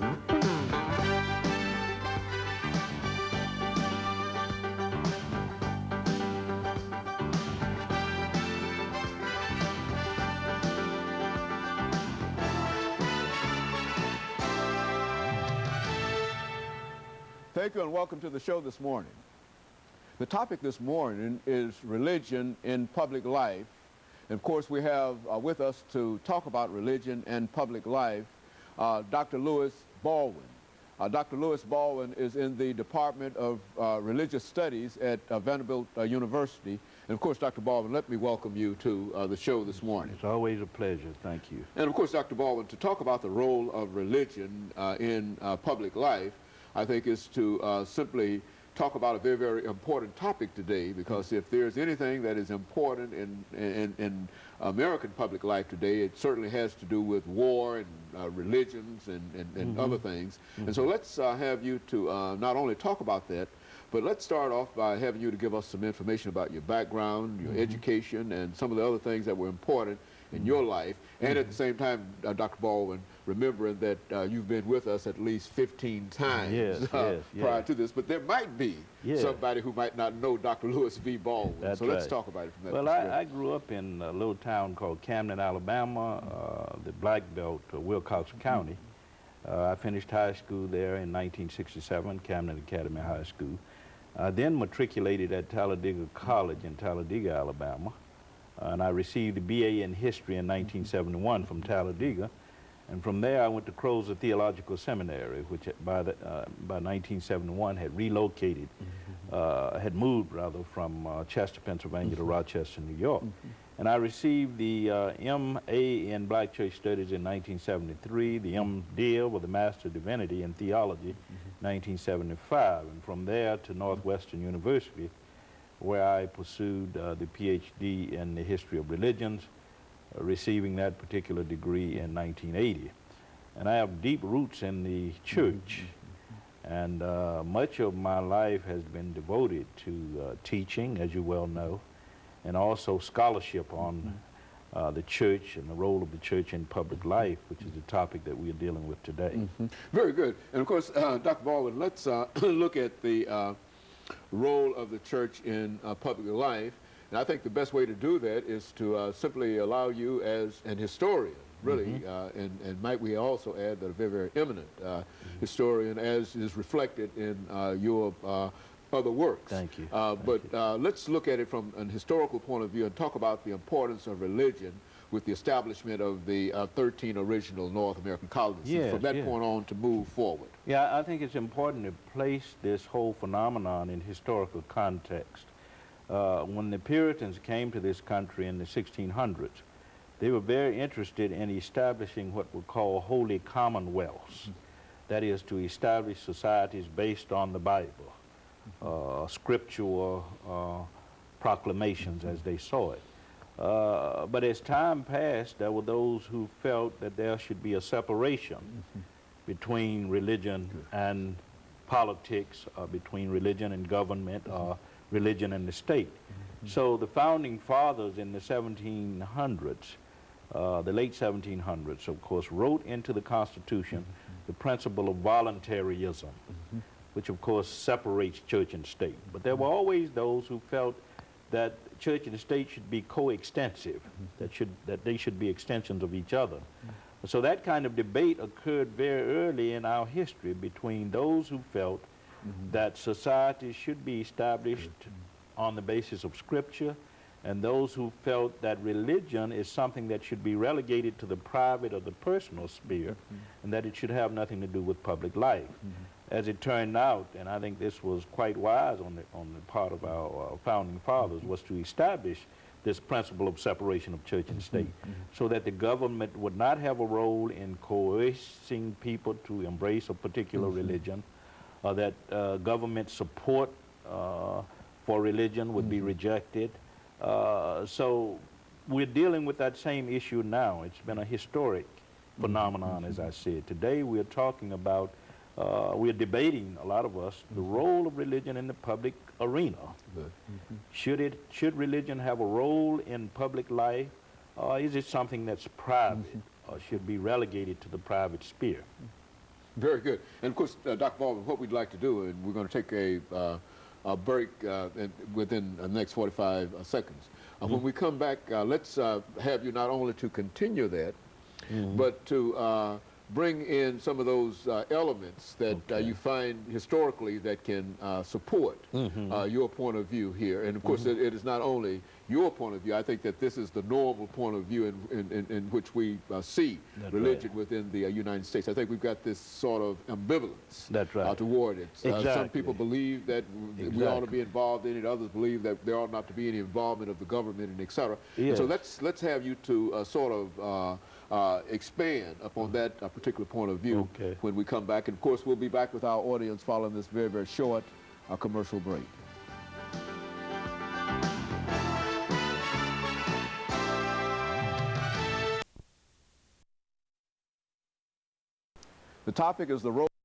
Thank you and welcome to the show this morning. The topic this morning is religion in public life. And of course, we have with us to talk about religion and public life, Dr. LBaldwin. Dr. LBaldwin is in the Department of Religious Studies at Vanderbilt University. And of course, Dr. Baldwin, let me welcome you to the show this morning. It's always a pleasure. Thank you. And of course, Dr. Baldwin, to talk about the role of religion in public life, I think is to simply talk about a very, very important topic today, because if there's anything that is important in American public life today, it certainly has to do with war and religions and other things. And so let's have you to not only talk about that, but let's start off by having you to give us some information about your background, your education, and some of the other things that were important in your life. And at the same time, Dr. Baldwin, remembering that you've been with us at least 15 times prior to this, but there might be somebody who might not know Dr. Lewis V. Baldwin. That's so let's talk about it from that Well, perspective. I grew up in a little town called Camden, Alabama, the Black Belt, Wilcox County. I finished high school there in 1967, Camden Academy High School. I then matriculated at Talladega College in Talladega, Alabama. And I received a BA in history in 1971 from Talladega. And from there, I went to Crozer Theological Seminary, which by 1971 had relocated, had moved rather from Chester, Pennsylvania to Rochester, New York. And I received the MA in Black Church Studies in 1973, the MDiv with the Master of Divinity in Theology, 1975. And from there to Northwestern University, where I pursued the PhD in the history of religions, receiving that particular degree in 1980. And I have deep roots in the church, and much of my life has been devoted to teaching, as you well know, and also scholarship on the church and the role of the church in public life, which is the topic that we are dealing with today. Very good. And of course, Dr. Baldwin, let's look at the role of the church in public life. And I think the best way to do that is to simply allow you as an historian, really, and might we also add that a very, very eminent historian, as is reflected in your other works. Thank you. But let's look at it from an historical point of view and talk about the importance of religion with the establishment of the 13 original North American colonies, and from that point on to move forward. Yeah, I think it's important to place this whole phenomenon in historical context. When the Puritans came to this country in the 1600s, they were very interested in establishing what we call holy commonwealths. That is, to establish societies based on the Bible, scriptural proclamations as they saw it. But as time passed, there were those who felt that there should be a separation between religion and politics, between religion and government, religion and the state. So the founding fathers in the 1700s, the late 1700s, of course, wrote into the Constitution the principle of voluntarism, which of course separates church and state. But there were always those who felt that church and state should be coextensive, that they should be extensions of each other. So that kind of debate occurred very early in our history between those who felt that society should be established on the basis of Scripture, and those who felt that religion is something that should be relegated to the private or the personal sphere, and that it should have nothing to do with public life. As it turned out, and I think this was quite wise on the part of our founding fathers, was to establish this principle of separation of church and state, so that the government would not have a role in coercing people to embrace a particular religion, or that government support for religion would be rejected. So we're dealing with that same issue now. It's been a historic phenomenon, as I said. Today we're talking about, we're debating, a lot of us, the role of religion in the public arena. Should religion have a role in public life, or is it something that's private, or should be relegated to the private sphere? Very good. And of course, Dr. Baldwin, what we'd like to do, and we're going to take a break within the next 45 seconds. When we come back, let's have you not only to continue that, but to bring in some of those elements that you find historically that can support your point of view here. And of course, it is not only your point of view. I think that this is the normal point of view in which we see religion within the United States. I think we've got this sort of ambivalence toward it. Some people believe that we ought to be involved in it. Others believe that there ought not to be any involvement of the government, and et cetera. Yes. And so let's have you to sort of expand upon that particular point of view when we come back. And of course, we'll be back with our audience following this very, very short commercial break. The topic is the role